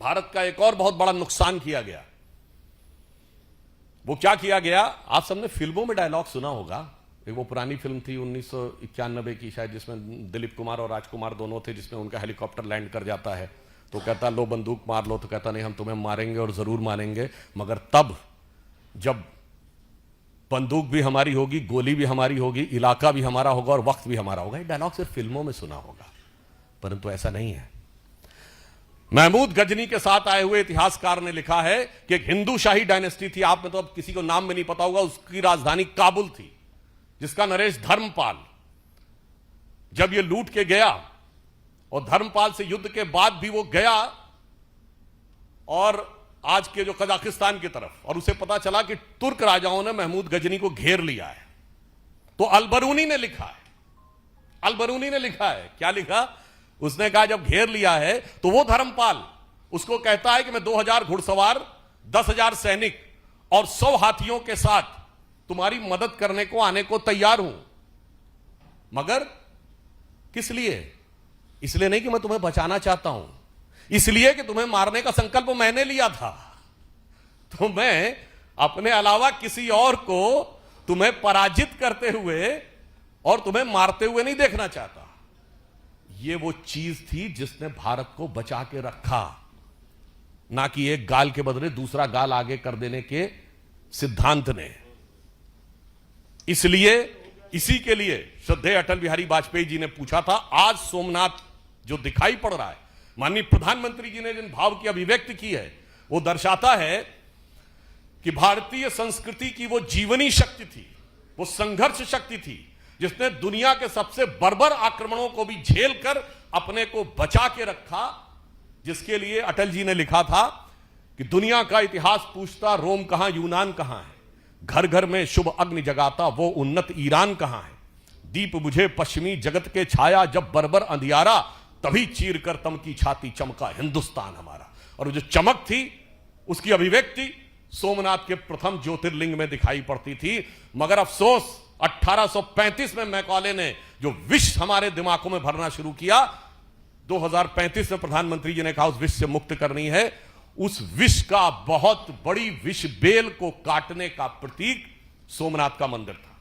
भारत का एक और बहुत बड़ा नुकसान किया गया। वो क्या किया गया? आप सबने फिल्मों में डायलॉग सुना होगा। एक वो पुरानी फिल्म थी 1991 की शायद, जिसमें दिलीप कुमार और राजकुमार दोनों थे, जिसमें उनका हेलीकॉप्टर लैंड कर जाता है तो कहता लो बंदूक मार लो, तो कहता नहीं हम तुम्हें मारेंगे और जरूर मारेंगे, मगर तब जब बंदूक भी हमारी होगी, गोली भी हमारी होगी, इलाका भी हमारा होगा और वक्त भी हमारा होगा। ये डायलॉग सिर्फ फिल्मों में सुना होगा, परंतु ऐसा नहीं है। महमूद गजनी के साथ आए हुए इतिहासकार ने लिखा है कि एक हिंदू शाही डायनेस्टी थी, आप में तो अब किसी को नाम में नहीं पता होगा, उसकी राजधानी काबुल थी, जिसका नरेश धर्मपाल जब ये लूट के गया और धर्मपाल से युद्ध के बाद भी वो गया और आज के जो कजाकिस्तान की तरफ, और उसे पता चला कि तुर्क राजाओं ने महमूद गजनी को घेर लिया है, तो अलबरूनी ने लिखा है, अलबरूनी ने लिखा है, क्या लिखा? उसने कहा जब घेर लिया है तो वो धर्मपाल उसको कहता है कि मैं 2000 घुड़सवार, 10,000 सैनिक और 100 हाथियों के साथ तुम्हारी मदद करने को आने को तैयार हूं, मगर किस लिए? इसलिए नहीं कि मैं तुम्हें बचाना चाहता हूं, इसलिए कि तुम्हें मारने का संकल्प मैंने लिया था, तो मैं अपने अलावा किसी और को तुम्हें पराजित करते हुए और तुम्हें मारते हुए नहीं देखना चाहता। ये वो चीज थी जिसने भारत को बचा के रखा, ना कि एक गाल के बदले दूसरा गाल आगे कर देने के सिद्धांत ने। इसलिए इसी के लिए श्रद्धेय अटल बिहारी वाजपेयी जी ने पूछा था, आज सोमनाथ जो दिखाई पड़ रहा है, माननीय प्रधानमंत्री जी ने जिन भाव की अभिव्यक्ति की है, वो दर्शाता है कि भारतीय संस्कृति की वो जीवनी शक्ति थी, वो संघर्ष शक्ति थी, जिसने दुनिया के सबसे बर्बर आक्रमणों को भी झेल कर अपने को बचा के रखा, जिसके लिए अटल जी ने लिखा था कि दुनिया का इतिहास पूछता रोम कहां, यूनान कहां है, घर घर में शुभ अग्नि जगाता वो उन्नत ईरान कहां है, दीप बुझे पश्चिमी जगत के छाया जब बर्बर अंधियारा, तभी चीर कर तम की छाती चमका हिंदुस्तान हमारा। और जो चमक थी उसकी अभिव्यक्ति सोमनाथ के प्रथम ज्योतिर्लिंग में दिखाई पड़ती थी। मगर अफसोस 1835 में मैकॉले ने जो विष हमारे दिमागों में भरना शुरू किया, 2035 में प्रधानमंत्री जी ने कहा उस विष से मुक्त करनी है, उस विष का बहुत बड़ी विष बेल को काटने का प्रतीक सोमनाथ का मंदिर था।